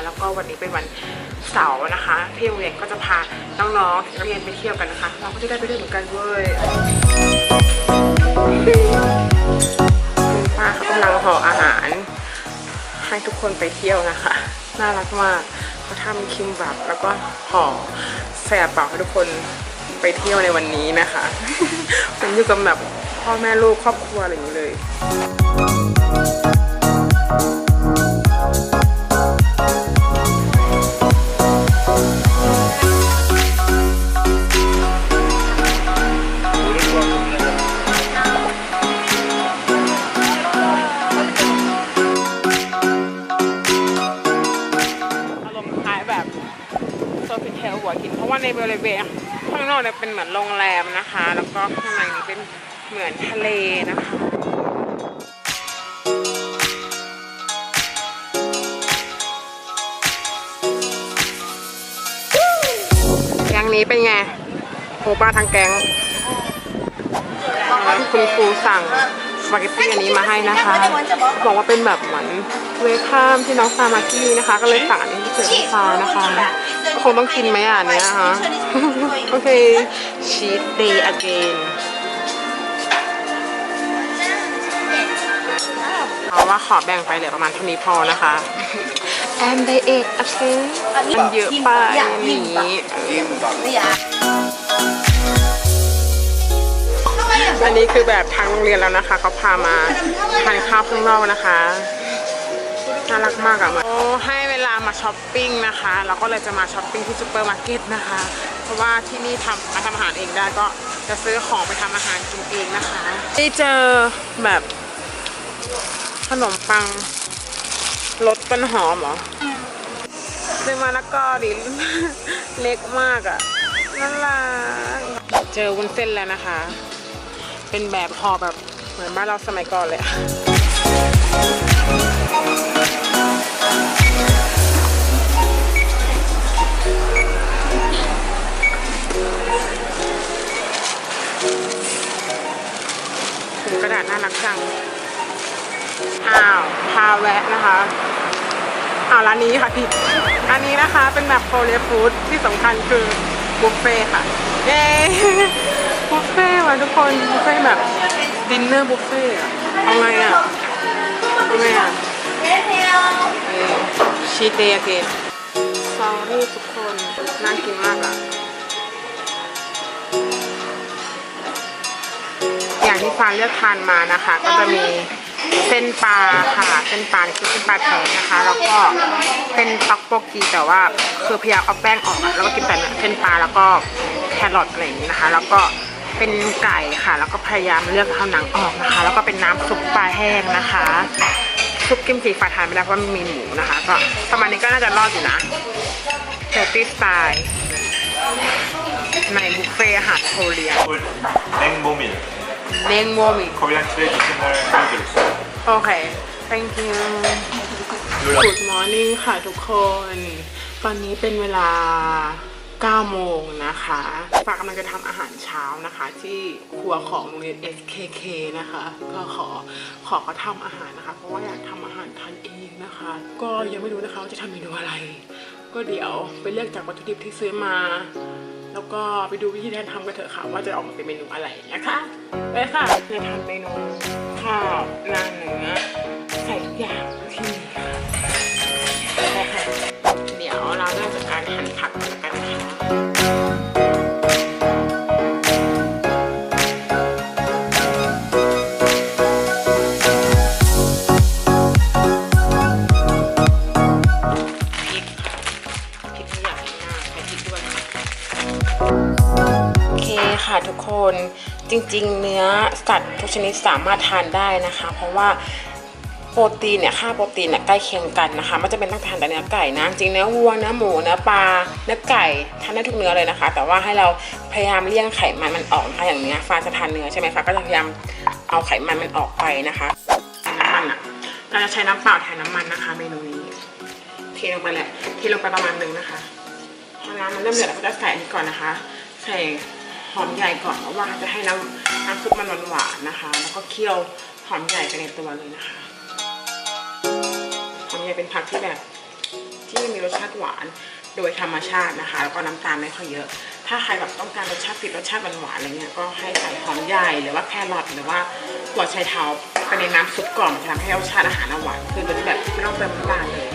แล้วก็วันนี้เป็นวันเสาร์นะคะที่โรงเรียนก็จะพาน้องๆนักเรียนไปเที่ยวกันนะคะเราก็จะได้ไปด้วยเหมือนกันเว้ยคุณป้าเขากำลังห่ออาหารให้ทุกคนไปเที่ยวนะคะน่ารักมากเขาทำคิมบับแล้วก็ห่อใส่กระเป๋าให้ทุกคนไปเที่ยวในวันนี้นะคะเป็นอยู่กับแบบพ่อแม่ลูกครอบครัวอะไรอย่างนี้เลยเพราะว่าในบริเวณข้างนอกเนี่ยเป็นเหมือนโรงแรมนะคะแล้วก็ข้างในนี้เป็นเหมือนทะเลนะคะแก๊งนี้เป็นไงโหป้าทางแก๊งคุณครูสั่งสปาเกตตี้อันนี้มาให้นะคะบอกว่าเป็นแบบเหมือนเวข้ามที่น้องฟามาที่นะคะก็เลยสั่งอันนี้ที่เกิดที่ฟ้านะคะคงต้องกินไหมอ่ะเนี้ยนะคะโอเค cheat day again เอาว่าขอแบ่งไปเหลือประมาณเท่านี้พอนะคะ and they ate โอเคมันเยอะไปอย่างนี้อันนี้คือแบบทางโรงเรียนแล้วนะคะเขาพามาทานข้าวข้างนอกนะคะน่ารักมากอะโอ้ให้เวลามาช้อปปิ้งนะคะเราก็เลยจะมาช้อปปิ้งที่ซูเปอร์มาร์เก็ตนะคะเพราะว่าที่นี่มาทำอาหารเองได้ก็จะซื้อของไปทำอาหารกินเองนะคะได้เจอแบบขนมปังรสต้นหอมเหรอซื้อมาแล้วก็ดิเล็กมากอะน่ารักเจอวุ้นเส้นแล้วนะคะเป็นแบบห่อแบบเหมือนบ้านเราสมัยก่อนเลยถุงกระดาษน่ารักจังอ้าวพาแวะนะคะร้านนี้ค่ะผิดอันนี้นะคะเป็นแบบโคเรียฟู้ดที่สำคัญคือบุฟเฟ่ค่ะเย้บุฟเฟ่ว่ะทุกคนบุฟเฟ่แบบดินเนอร์บุฟเฟ่อะเอาไงอะชีทเดย์เกนซอรี่ทุกคนน่ากินมากอะอย่างที่ฟ้าเลือกทานมานะคะก็จะมีเส้นปลาค่ะเส้นปลาคือเส้นปลาแท้นะคะแล้วก็เป็นต๊อกโบกีแต่ว่าคือพยายามเอาแป้งออกแล้วก็กินแต่เส้นปลาแล้วก็แครอทอะไรอย่างนี้นะคะแล้วก็เป็นไก่ค่ะแล้วก็พยายามเลือกเอาหนังออกนะคะแล้วก็เป็นน้ำซุปปลาแห้งนะคะซุปกิมจิฟ้าทานไม่ได้เพราะมันมีหมูนะคะก็ประมาณนี้ก็น่าจะรอดอยู่นะเฮลตี้สไตล์ในบุฟเฟ่อาหารโคเรียเล้งโมมิ Korean traditional noodles โอเค thank you Good morning ค่ะทุกคนตอนนี้เป็นเวลา9 โมงนะคะฝากกำลังจะทำอาหารเช้านะคะที่ครัวของโรงเรียน SKK นะคะก็ขอเขาทำอาหารนะคะเพราะว่าอยากทำอาหารทานเองนะคะก็ยังไม่รู้นะคะว่าจะทำเมนูอะไรก็เดี๋ยวไปเลือกจากวัตถุดิบที่ซื้อมาแล้วก็ไปดูวิธีการทำกันเถอะค่ะว่าจะออกมาเป็นเมนูอะไรนะคะไปค่ะจะทำเมนูข้าวหน้าเนื้อใส่ทุกอย่างที่นี่ค่ะเดี๋ยวเราเริ่มจากการหั่นผักกันค่ะทุกคนจริงๆเนื้อสัตว์ทุกชนิดสามารถทานได้นะคะเพราะว่าโปรตีนเนี่ยค่าโปรตีนเนี่ยใกล้เคียงกันนะคะไม่จำเป็นต้องทานแต่เนื้อไก่นะจริงเนื้อวัวเนื้อหมูเนื้อปลาเนื้อไก่ทานได้ทุกเนื้อเลยนะคะแต่ว่าให้เราพยายามเลี่ยงไขมันออกนะคะอย่างเนี้ยฟ้าจะทานเนื้อใช่ไหมคะก็จะพยายามเอาไขมันออกไปนะคะน้ำมันอ่ะเราจะใช้น้ำเปล่าแทนน้ำมันนะคะเมนูนี้เทลงไปแหละเทลงไปประมาณนึงนะคะพอน้ำมันเริ่มเดือดเราก็จะใส่อันนี้ก่อนนะคะใส่หอมใหญ่ก่อนเพราะว่าจะให้น้ำซุปมันหวานๆนะคะแล้วก็เคี่ยวหอมใหญ่ไปในตัวเลยนะคะหอมใหญ่เป็นผักที่แบบ ที่มีรสชาติหวานโดยธรรมชาตินะคะแล้วก็น้ำตาลไม่ค่อยเยอะถ้าใครแบบต้องการรสชาติติดรสชาติหวานๆอะไรเงี้ยก็ให้ใส่หอมใหญ่หรือว่าแครอทหรือว่าหัวไชเท้าไปในน้ำซุปก่อนมันจะทำให้รสชาติอาหารหวานขึ้นโดยที่แบบไม่ต้องเติมน้ำตาลเลย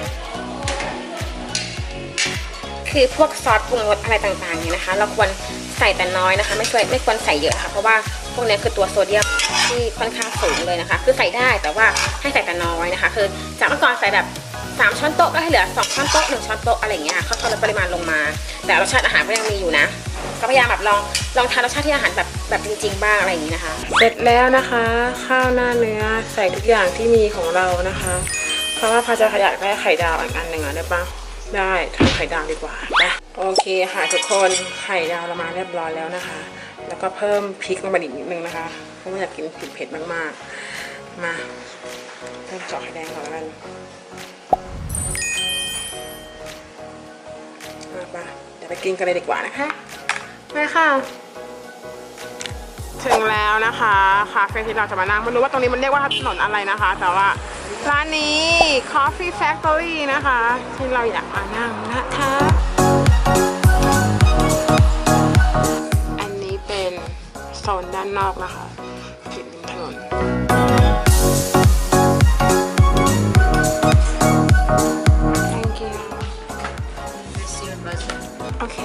คือพวกซอสปรุงรสอะไรต่างๆนี้นะคะเราควรใส่แต่น้อยนะคะไม่ควรใส่เยอะค่ะเพราะว่าพวกนี้คือตัวโซเดียมที่ค่อนข้างสูงเลยนะคะคือใส่ได้แต่ว่าให้ใส่แต่น้อยนะคะคือจากเมื่อก่อนใส่แบบ3 ช้อนโต๊ะก็ให้เหลือ2 ช้อนโต๊ะ1 ช้อนโต๊ะอะไรอย่างเงี้ยค่ะเขาลดปริมาณลงมาแต่รสชาติอาหารก็ยังมีอยู่นะก็พยายามแบบลองทานรสชาติที่อาหารแบบจริงๆบ้างอะไรอย่างนี้นะคะเสร็จแล้วนะคะข้าวหน้าเนื้อใส่ทุกอย่างที่มีของเรานะคะเพราะว่าพาจะอยากได้ไข่ดาวอีกอันหนึ่งได้ปะได้ทำไข่ดาวดีกว่านะโอเคค่ะทุกคนไข่ดาวเรามาเรียบร้อยแล้วนะคะแล้วก็เพิ่มพริกลงไปอีกนิดนึงนะคะเพราะว่าอยากกินเผ็ดมากๆมาเริ่มเจาะไข่แดงก่อนแล้วกันมาปะเดี๋ยวไปกินกันเลยดีกว่านะคะไปค่ะถึงแล้วนะคะคาเฟ่ที่เราจะมานั่งไม่รู้ว่าตรงนี้มันเรียกว่าถนนอะไรนะคะแต่ว่าร้านนี้ Coffee Factory นะคะที่เราอยากมานั่งนะคะอันนี้เป็นโซนด้านนอกนะคะติดริมถนนThank you โอเค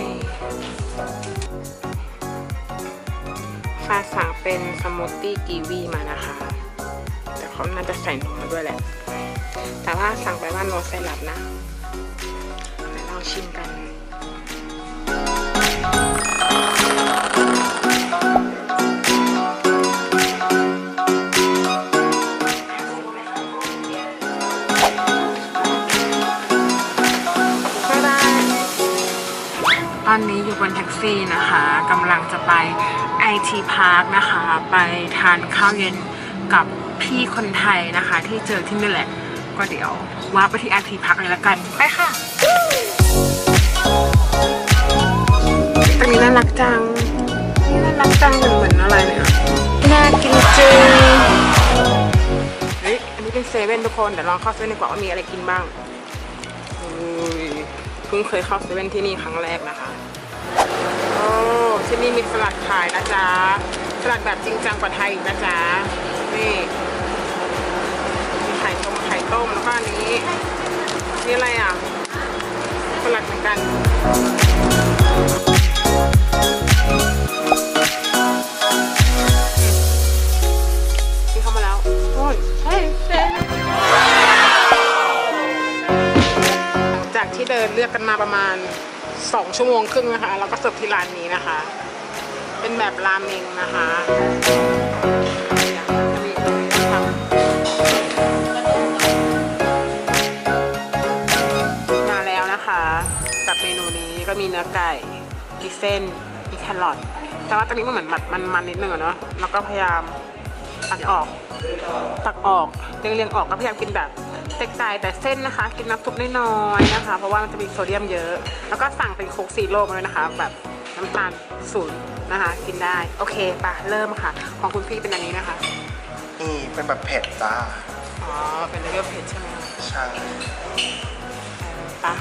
ฟ้าสั่งเป็นสมูทตี้กีวีมานะคะแต่เขาน่าจะใส่นมมาด้วยแหละแต่ว่าสั่งไปว่าโนไซรัปนะไปลองชิมกันตอนนี้อยู่บนแท็กซี่นะคะกำลังจะไป IT Park นะคะไปทานข้าวเย็นกับพี่คนไทยนะคะที่เจอที่นี่แหละก็เดี๋ยวว่าไปที่ IT Park เลยละกันไปค่ะตรงนี้น่ารักจังนี่น่ารักจังเหมือนอะไรเนี่ยน่ากินจริงเฮ้ยอันนี้เป็นเซเว่นทุกคนเดี๋ยวลองเข้าเซเว่นดีกว่าว่ามีอะไรกินบ้างเพิ่งเคยเข้าเซเว่นที่นี่ครั้งแรกนะคะโอ้ที่นี่มีสลัดขายนะจ๊ะสลัดแบบจริงจังกว่าไทยอีกนะจ๊ะนี่มีไข่ต้มแล้วก็อันนี้นี่อะไรอ่ะสลัดเหมือนกันนี่เข้ามาแล้วโอ้ยเฮ้ยเจ๊จากที่เดินเลือกกันมาประมาณ2 ชั่วโมงครึ่งนะคะแล้วก็เสิร์ฟที่ร้านนี้นะคะเป็นแบบราเมงนะคะมาแล้วนะคะกับเมนูนี้ก็มีเนื้อไก่มีเส้นมีแครอทแต่ว่าตอนนี้มันเหมือนมันนิดนึงอะเนาะแล้วก็พยายามตักออกเรียงออกก็พยายามกินแบบเต็กไก่แต่เส้นนะคะกินน้ำซุปน้อยๆนะคะเพราะว่ามันจะมีโซเดียมเยอะแล้วก็สั่งเป็นโค้กซีโร่มาเลยนะคะแบบน้ำตาล0นะคะกินได้โอเคป่ะเริ่มค่ะของคุณพี่เป็นอันนี้นะคะนี่เป็นแบบเผ็ดจ้าอ๋อเป็นเลเวลเผ็ดใช่ไหมใช่ป่ะ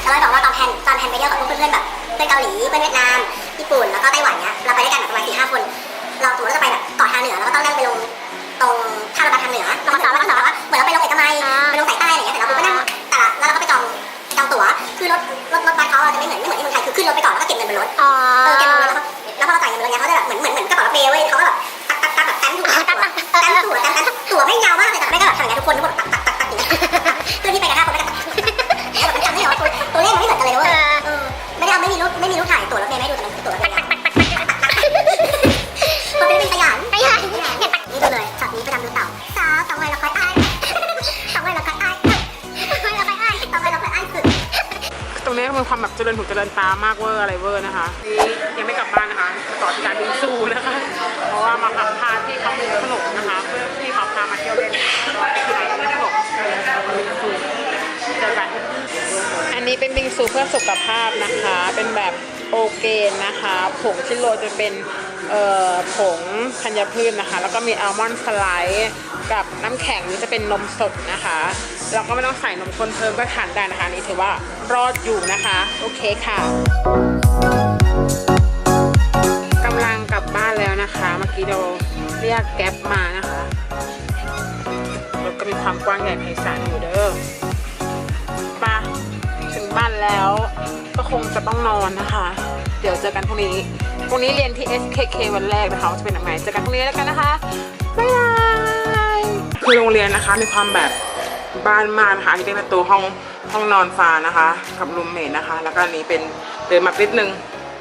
เราเลยบอกว่าตอนแพนไปเที่ยวกับเพื่อนๆแบบเพื่อนเกาหลีเพื่อนเวียดนามญี่ปุ่นแล้วก็ไต้หวันเนี้ยเราไปด้วยกันแบบประมาณ4-5 คนเราสมมติเราจะไปแบบเกาะทางเหนือเราก็ต้องนั่งไปลงตรงท่ารถบัสทางเหนือเราก็สอนว่าเหมือนเราไปลงเอกมัยไปลงสายใต้อะไรเงี้ยแต่เราก็นั่งแล้วเราก็ไปจองตั๋วคือรถบัสเขาจะไม่เหมือนที่เมืองไทยคือขึ้นรถไปก่อนแล้วก็เก็บเงินบนรถเก็บเงินบนรถแล้วพอเราจ่ายเงินบนรถเนี้ยเขาจะแบบเหมือนกระเป๋ารถเมล์เว้ยเขาก็แบบตักแบบตันตั๋วไม่ยาวมากเลยแต่ไม่ก็แบบทำอย่างนี้ทุกคนทั้งหมดตักอย่างเงี้ยเพื่อนที่ไปกัน5 คนไปกันแล้วมันจำไม่เหรอตัวเลขมันไม่เหมือนกันเลยเว้ยไม่มีรูปถ่ายตั๋วรถเมล์ไม่ดูแต่มันคือตั๋วรถเมล์มันเป็นขยันนี่ดูเลยช็อตนี้ประจำดูเต่าสาว2 วันเราคอยอ้าย2 วันเราคอยอ้าย2 วันเราคอยอ้ายสุดตรงนี้มันความแบบเจริญหูเจริญตามากเวอร์อะไรเวอร์นะคะนี่ยังไม่กลับบ้านนะคะต่อที่การบิงซูนะคะเพราะว่ามาขับพาที่เขามีขนมนะคะเพื่อที่เขาพามาเที่ยวเล่นคือไอ้ขนมบิงซูเจอกันอันนี้เป็นบิงซูเพื่อสุขภาพนะคะเป็นแบบโอเกนนะคะผงที่โรยจะเป็น ผงธัญพืชนะคะแล้วก็มีอัลมอนด์สไลด์กับน้ำแข็งนี่จะเป็นนมสดนะคะเราก็ไม่ต้องใส่นมข้นเพิ่มก็ทานได้นะคะนี่ถือว่ารอดอยู่นะคะโอเคค่ะกำลังกลับบ้านแล้วนะคะเมื่อกี้เราเรียกแก๊ปมานะคะรถก็มีความกว้างใหญ่ไพศาลอยู่เด้อไปถึงบ้านแล้วก็คงจะต้องนอนนะคะเดี๋ยวเจอกันพรุ่งนี้เรียนที่ SKK วันแรกนะคะจะเป็นยังไงเจอกันพรุ่งนี้แล้วกันนะคะบ๊ายบายคือโรงเรียนนะคะมีความแบบบ้านมากนะคะอันนี้เป็นประตูห้องนอนฟ้านะคะกับรูมเมทนะคะแล้วก็อันนี้เป็นเดินมานิดนึง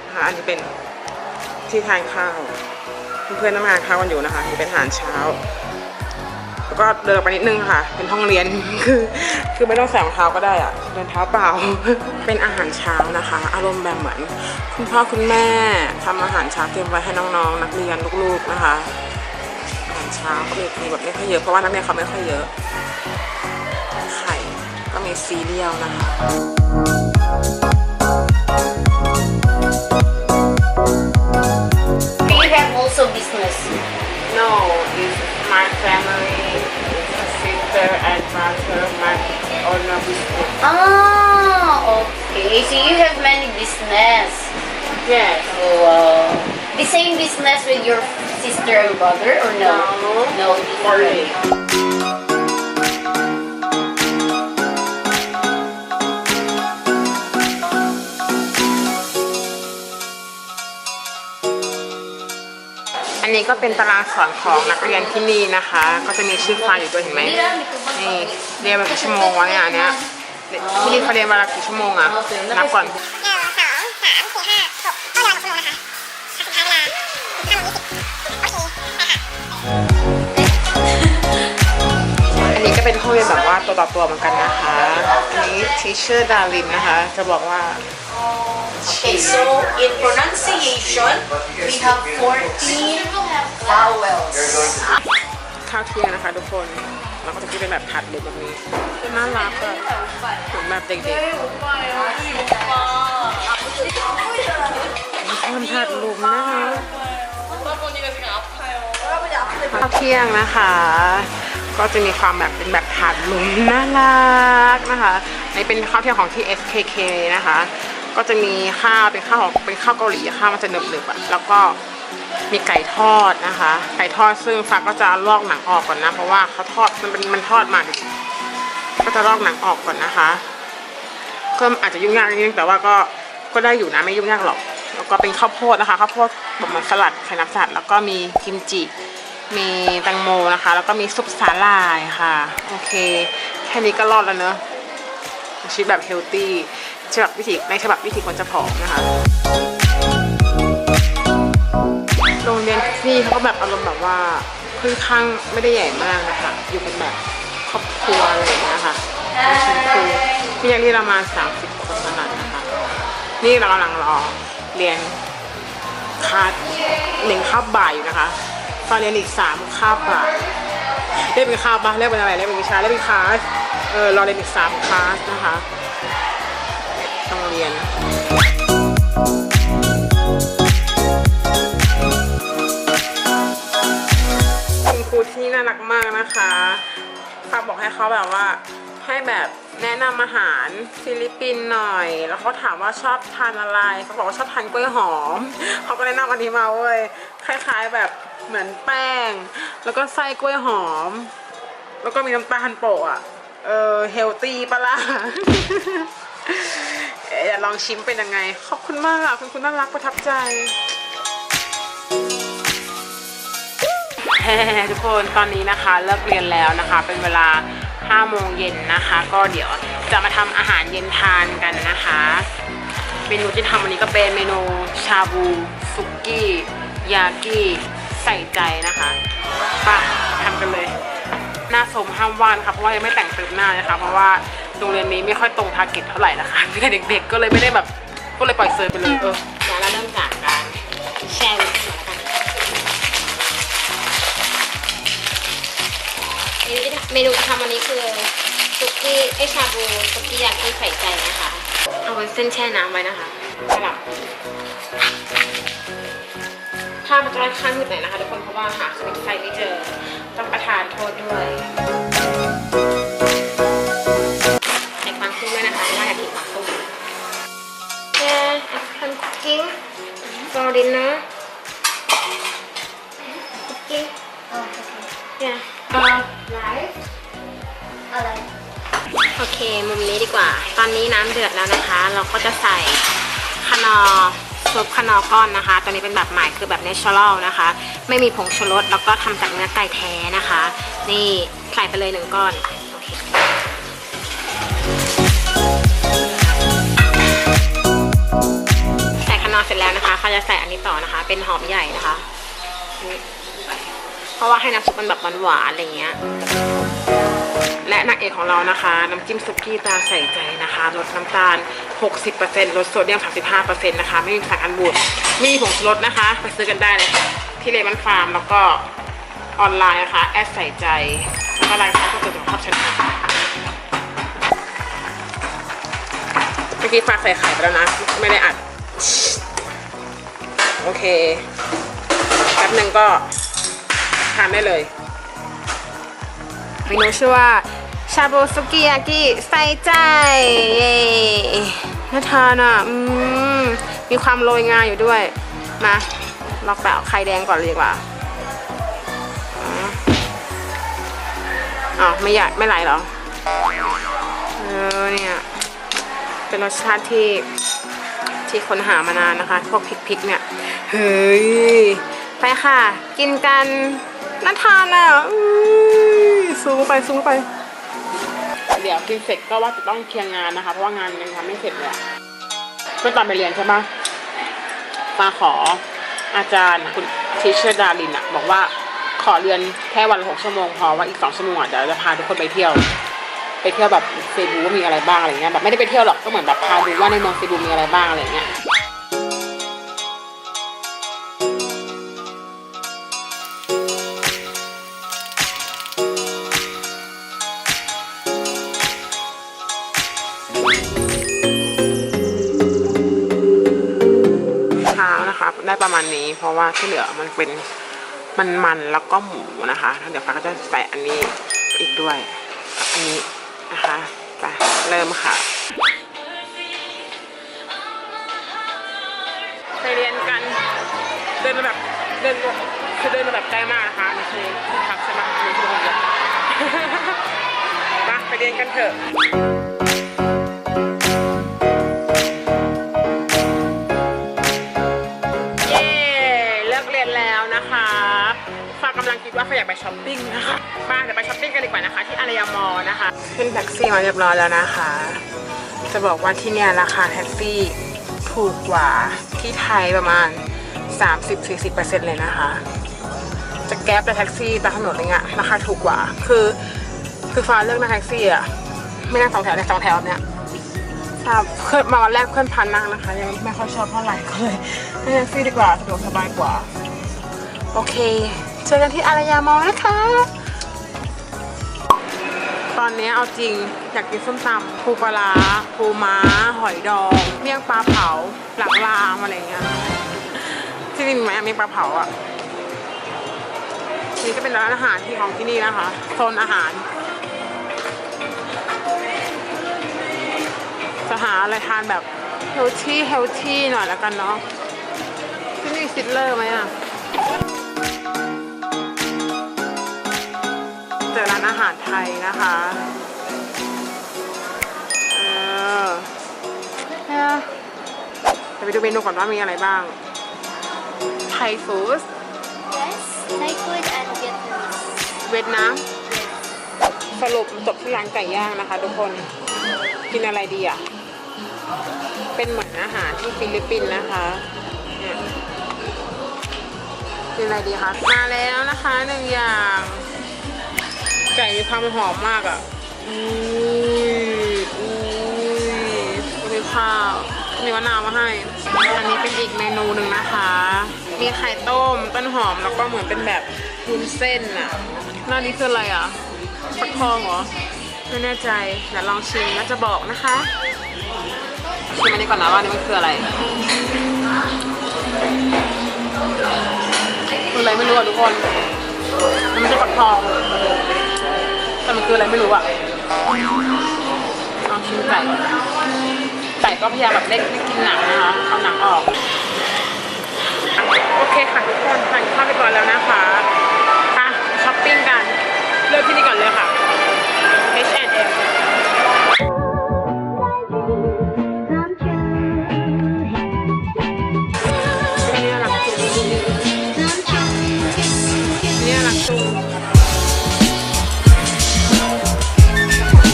นะคะอันนี้เป็นที่ทานข้าวเพื่อนๆนั่งทานข้าวกันอยู่นะคะนี่เป็นอาหารเช้าแล้วก็เดินไปนิดนึงค่ะเป็นห้องเรียน คือไม่ต้องใส่รองเท้าก็ได้อะเดินเท้าเปล่า เป็นอาหารเช้านะคะอารมณ์แบบเหมือนคุณพ่อคุณแม่ทำอาหารเช้าเตรียมไว้ให้น้องๆนักเรียนลูกๆนะคะอาหารเช้าก็มีแบบไม่ค่อยเยอะเพราะว่านักเรียนเขาไม่ค่อยเยอะไข่ก็มีซีเรียลนะคะ Do you have also business? No, it's my family, it's a sister and brother, my owner business. Ah, okay. So you have many business. Yes. Oh, the same business with your sister and brother, or no? No, different.อันนี้ก็เป็นตารางสอนของนักเรียนที่นี่นะคะ ก็จะมีชื่อไฟล์อยู่ด้วยเห็นไหมนี่เรียนมากี่ชั่วโมงวะเนี่ยอันเนี้ยที่นี่เขาเรียนมาละกี่ชั่วโมงอะนับก่อนอันนี้ก็เป็นห้องเรียนแบบว่าตัวต่อตัวเหมือนกันนะคะอันนี้ Teacher Darlin นะคะจะบอกว่า Okay, so in pronunciation, we have 14 vowels. ข้าวเที่ยงนะคะทุกคนเราก็จะกินเป็นแบบผัดเด็กแบบนี้น่ารักอะเหมือนแบบเด็กๆมันผัดลุมนะคะข้าวเที่ยงนะคะ ก็จะมีความแบบเป็นแบบถาดหลุมน่ารักนะคะนี่เป็นข้าวเที่ยงของที่ SKK นะคะ ก็จะมีข้าวเป็นข้าวเกาหลีข้าวมันจะหนึบๆอ่ะแล้วก็มีไก่ทอดนะคะไก่ทอดซึ่งฟ้าก็จะลอกหนังออกก่อนนะเพราะว่าเขาทอดมันทอดมาก็จะลอกหนังออกก่อนนะคะก็อาจจะยุ่งยากนิดนึงแต่ว่าก็ได้อยู่นะไม่ยุ่งยากหรอกแล้วก็เป็นข้าวโพดนะคะข้าวโพดแบบเหมือนสลัดไข่น้ำสลัดแล้วก็มีกิมจิมีแตงโมนะคะแล้วก็มีซุปสาหร่ายค่ะโอเคแค่นี้ก็รอดแล้วเนอะชีวิตแบบเฮลตี้ฉบับวิธีคนจะผอมนะคะโรงเรียนที่เขาก็แบบอารมณ์แบบว่าค่อนข้างไม่ได้ใหญ่มากนะคะอยู่เป็นแบบครอบครัวอะไรอย่างเงี้ยค่ะคือพี่ยังนี่เรามา30 คนขนาดนะคะนี่เรากำลังรอเรียนคาบ1 คาบบ่ายอยู่นะคะตอนเรียนอีก3 คาบบ่ายเรียกเป็นคาบบ้างเรียกเป็นอะไรเรียกเป็นวิชาเรียกเป็นคลาสรอเรียนอีก3 คลาสนะคะต้องเรียนคุณครูที่น่ารักมากนะคะฝากบอกให้เขาแบบว่าให้แบบแนะนำอาหารฟิลิปปินส์หน่อยแล้วเขาถามว่าชอบทานอะไรเขาบอกว่าชอบทานกล้วยหอมเขาก็แนะนำอันนี้มาเว้ยคล้ายๆแบบเหมือนแป้งแล้วก็ไส้กล้วยหอมแล้วก็มีน้ำตาลโปะอ่ะเฮลตี้ปะล่ะ อย่าลองชิมเป็นยังไงขอบคุณมากอ่ะคุณน่ารักประทับใจทุกคนตอนนี้นะคะเลิกเรียนแล้วนะคะเป็นเวลา5 โมงเย็นนะคะก็เดี๋ยวจะมาทำอาหารเย็นทานกันนะคะเมนูที่ทำวันนี้ก็เป็นเมนูชาบูซุกี้ยากิใส่ใจนะคะไปทำกันเลยหน้าสมห้ามวาดค่ะเพราะว่ายังไม่แต่งเติมหน้านะคะเพราะว่าโรงเรียนนี้ไม่ค่อยตรงทาร์เก็ตเท่าไหร่นะคะมีแต่เด็กๆก็เลยไม่ได้แบบก็เลยปล่อยเซอร์ไปเลยเดี๋ยวเราเริ่มจากการแช่วิปนะคะเมนูที่ทำวันนี้คือซุกี้ชาบูซุกี้ยากิใส่ใจนะคะเอาเส้นแช่น้ำไว้นะคะสลับ ภาพมันจะค่อนข้างมืดหน่อยนะคะทุกคนเพราะว่าหาสวิตช์ไฟไม่เจอต้องประทานโทษด้วยให้ความคุ้มด้วยนะคะว่าอยากกินความคุ้มI'm cooking for dinner cooking Oh, okay. yeah Live? อะไร โอเคมุมนี้ดีกว่าตอนนี้น้ำเดือดแล้วนะคะเราก็จะใส่คนอร์ซุปคนอร์ก้อนนะคะตัวนี้เป็นแบบใหม่คือแบบเนเชอรัลนะคะไม่มีผงชูรสแล้วก็ทำจากเนื้อไก่แท้นะคะนี่ใส่ไปเลย1ก้อนโอเคใส่คนอร์เสร็จแล้วนะคะเขาจะใส่อันนี้ต่อนะคะเป็นหอมใหญ่นะคะนี่เพราะว่าให้น้ำซุปมันแบบหวานๆอะไรเงี้ยและนางเอกของเรานะคะน้ำจิ้มซุกี้ตาใส่ใจนะคะลดน้ำตาล 60% ลดโซเดียม 35% นะคะไม่มีสารกันบูดไม่มีผงชูรสนะคะไปซื้อกันได้เลยที่เลมอนฟาร์มแล้วก็ออนไลน์นะคะแอดใส่ใจแล้วก็ไลน์ค่ะก็เกิดจากภาพชนะเมื่อกี้ฟ้าใส่ไข่ไปแล้วนะไม่ได้อัดโอเคแป๊บนึงก็ทานได้เลยเมนูชื่อว่าชาบูซุกิยากิใส่ใจเย้น่าทานอ่ะมีความโรยงาอยู่ด้วยมาลอกแบบไข่แดงก่อนเลยดีกว่าอ๋อไม่อยากไม่ไหลเหรอเนี่ยเป็นรสชาติที่ค้นหามานานนะคะพวกพริกเนี่ยเฮ้ยไปค่ะกินกันน่าทานอ่ะซูมไปเดี๋ยวกินเสร็จก็ว่าจะต้องเคลียร์งานนะคะเพราะว่างานยังทำไม่เสร็จเลยก็ตอนไปเรียนใช่ไหมมาขออาจารย์คุณทิเชอร์ดารินอ่ะบอกว่าขอเรียนแค่วันละ6 ชั่วโมงพอว่าอีก2 ชั่วโมงเดี๋ยวจะพาทุกคนไปเที่ยวแบบเซบูว่ามีอะไรบ้างอะไรเงี้ยแบบไม่ได้ไปเที่ยวหรอกก็เหมือนแบบพาดูว่าในเมืองเซบูมีอะไรบ้างอะไรเงี้ยได้ประมาณนี้เพราะว่าที่เหลือมันเป็นมันแล้วก็หมูนะคะเดี๋ยวฟ้าก็จะใส่อันนี้อีกด้วยอันนี้นะคะไปเริ่มค่ะไปเรียนกันเดินมาแบบคือเดินมาแบบใกล้มากนะคะไม่ใช่ที่พักใช่ไหมไม่ใช่คนเดียวมาไปเรียนกันเถอะกำลังคิดว่าเขาอยากไปช้อปปิ้งนะคะเดี๋ยวไปช้อปปิ้งกันดีกว่านะคะที่อารยามอลนะคะขึ้นแท็กซี่มาเรียบร้อยแล้วนะคะจะบอกว่าที่เนี่ยราคาแท็กซี่ถูกกว่าที่ไทยประมาณ 30-40% เลยนะคะจะแก๊ปแต่แท็กซี่ตามถนนอะไรเงี้ยราคาถูกกว่าคือฟ้าเลือกนั่งแท็กซี่อ่ะไม่นั่ง2 แถวแต่2 แถวเนี่ยเพื่อนมาวันแรกเพื่อนพันนั่งนะคะยังไม่ค่อยชอบเท่าไหร่ก็เลยนั่งแท็กซี่ดีกว่าสะดวกสบายกว่าโอเคเจอกันที่อารยามอลนะคะตอนนี้เอาจริงอยากกินส้มตำปูปลาปูม้าหอยดองเมี่ยงปลาเผาหลักรามอะไรเงี้ยที่นี่มีไหมเมี่ยงปลาเผาอ่ะนี่ก็เป็นร้านอาหารที่ของที่นี่นะคะโซนอาหารจะหาอะไรทานแบบเฮลตี้หน่อยแล้วกันเนาะที่นี่ซิดเลอร์ไหมอ่ะเจอร้านอาหารไทยนะคะจะไปดูเมนูก่อนว่ามีอะไรบ้างไทยฟู้ด Yes, Thai food and Vietnamese. เวียดนามสรุปจบที่ร้านไก่ย่างนะคะทุกคนกินอะไรดีอ่ะเป็นเหมือนอาหารที่ฟิลิปปินส์นะคะเนี่ยกินอะไรดีคะมาแล้วนะคะ1 อย่างไก่มีความหอมมากอ่ะมีข้าวมีมะนาวมาให้อันนี้เป็นอีกเมนูหนึ่งนะคะมีไข่ต้มต้นหอมแล้วก็เหมือนเป็นแบบวุ้นเส้นอ่ะหน้านี้คืออะไรอ่ะฟักทองเหรอไม่แน่ใจเดี๋ยวลองชิมแล้วจะบอกนะคะชิมอันนี้ก่อนนะว่านี่มันคืออะไร คืออะไรไม่รู้อ่ะทุกคน มันไม่ใช่ฝักทอง แต่มันคืออะไรไม่รู้อ่ะลองชิมไก่ไก่ก็พยายามแบบเล็กไม่กินหนังนะคะเอาหนังออกโอเคค่ะทุกคนทานข้าวไปก่อนแล้วนะคะค่ะช้อปปิ้งกันเลือกที่นี่ก่อนเลยค่ะ H&M นี่รักจุงนี่รักจุง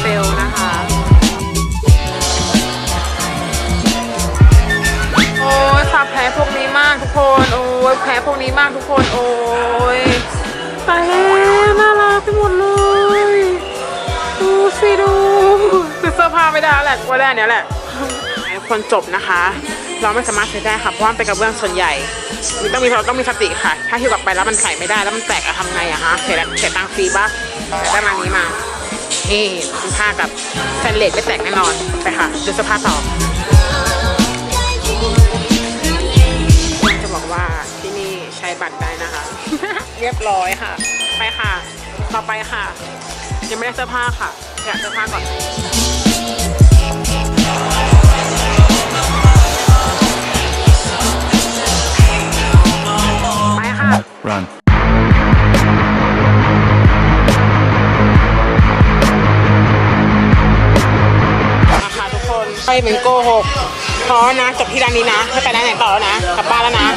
เซลนะคะ โอ้ยฝากแพ้พวกนี้มากทุกคน โอ้ยแพ้พวกนี้มากทุกคน โอ้ยตายแล้วน่ารักไปหมดเลยดูสิดูซื้อเสื้อผ้าไม่ได้แหละว่าได้เนี้ยแหละทุกคนจบนะคะ เราไม่สามารถซื้อได้ค่ะเพราะมันเป็นกระเบื้องส่วนใหญ่มันต้องมีสติค่ะ ถ้าหิ้วกลับไปแล้วมันใส่ไม่ได้แล้วมันแตกอะทำไงอะฮะเสียตังค์ฟรีปะได้มานี้มาเฮ้ซื้อผ้ากับแฟนเลดไม่แตกแน่นอนไปค่ะดูเสื้อผ้าต่อจะบอกว่าที่นี่ใช้บัตรได้นะคะ เรียบร้อยค่ะ ไปค่ะต่อไปค่ะยังไม่ได้เสื้อผ้าค่ะอยากเสื้อผ้าก่อนไปค่ะ Run. ค่ะทุกคนไปเหมือนโกหกเพราะนะจบที่ร้านนี้นะไม่ไปร้านไหนต่อแล้วนะกลับบ้านแล้วนะ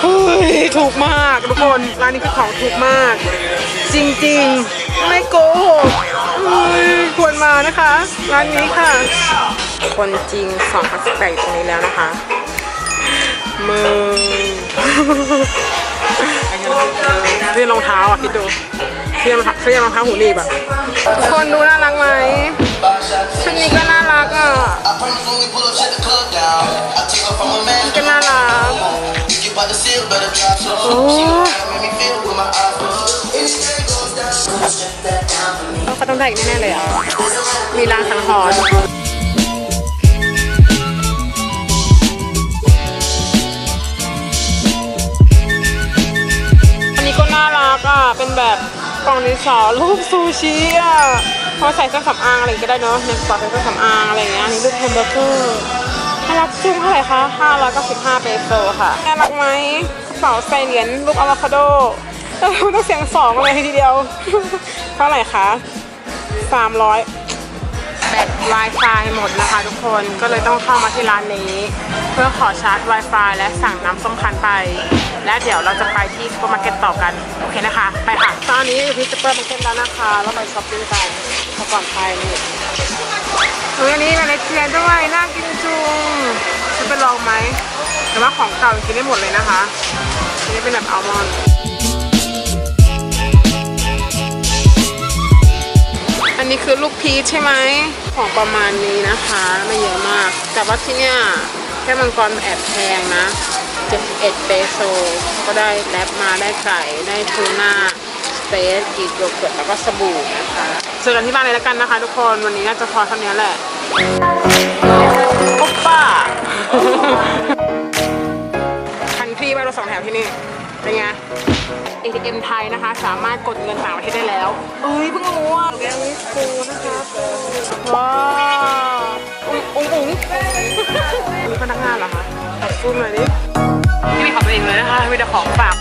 เฮ้ยถูกมากทุกคนร้านนี้คือของถูกมาก จริงๆไม่โกหกเฮ้ยควรมานะคะร้านนี้ค่ะ คนจริง2,018อยู่ตรงนี้แล้วนะคะมือเสื้อรองเท้าอ่ะคิดดูเสื้อรองเท้าหูหนีบอ่ะทุกคนดูน่ารักไหมชุดนี้ก็น่ารักอ่ะก็น่ารักโอ้เขาต้องได้อีกแน่ๆเลยอ่ะมีรางสังหรณ์อันนี้ก็น่ารักอ่ะเป็นแบบกล่องดินสอรูปซูชิอ่ะพอใส่เครื่องสำอางอะไรก็ได้เนาะในกระเป๋าใส่เครื่องสำอางอะไรอย่างเงี้ยอันนี้รูปแฮมเบอร์เกอร์น่ารักจุ้งเท่าไหร่คะ595เปโซค่ะน่ารักไหมกระเป๋าใส่เหรียญรูปอะโวคาโดต้องเสียง2เลยทีเดียวเท่าไหร่คะ300แบต Wi-Fi หมดนะคะทุกคนก็เลยต้องเข้ามาที่ร้านนี้เพื่อขอชาร์จ Wi-Fi และสั่งน้ำส้มคั้นไปและเดี๋ยวเราจะไปที่ซูเปอร์มาร์เก็ตต่อกันโอเคนะคะไปค่ะตอนนี้อยู่ที่ซูเปอร์มาร์เก็ตแล้วนะคะแล้วไปช้อปปิ้งกันก่อนไปนี่อันนี้มาเลเซียด้วยน่ากินจุงจะไปลองไหมแต่ว่าของเก่ากินได้หมดเลยนะคะอันนี้เป็นแบบอัลมอนด์อันนี้คือลูกพีชใช่ไหมของประมาณนี้นะคะไม่เยอะมากแต่ว่าที่เนี่ยแค่มังกรแอบแพงนะ71เปโซก็ได้แรปมาได้ไก่ได้ทูน่าสเต็กกีโยเกิร์ตแล้วก็สบู่นะคะเจอกันที่บ้านเลยแล้วกันนะคะทุกคนวันนี้น่าจะพอเท่านี้แหละโอป้าทันทีไปรถ2 แถวที่นี่เป็นไง ATM ไทยนะคะสามารถกดเงินต่างประเทศได้แล้วเอ้ยเพิ่งรู้อ่ะแกงวิสกูนะคะว้าวอุ้งมีพนักงานเหรอคะขอบคุณหน่อยดิไม่มีของตัวเองเลยนะคะมีแต่ของฝาก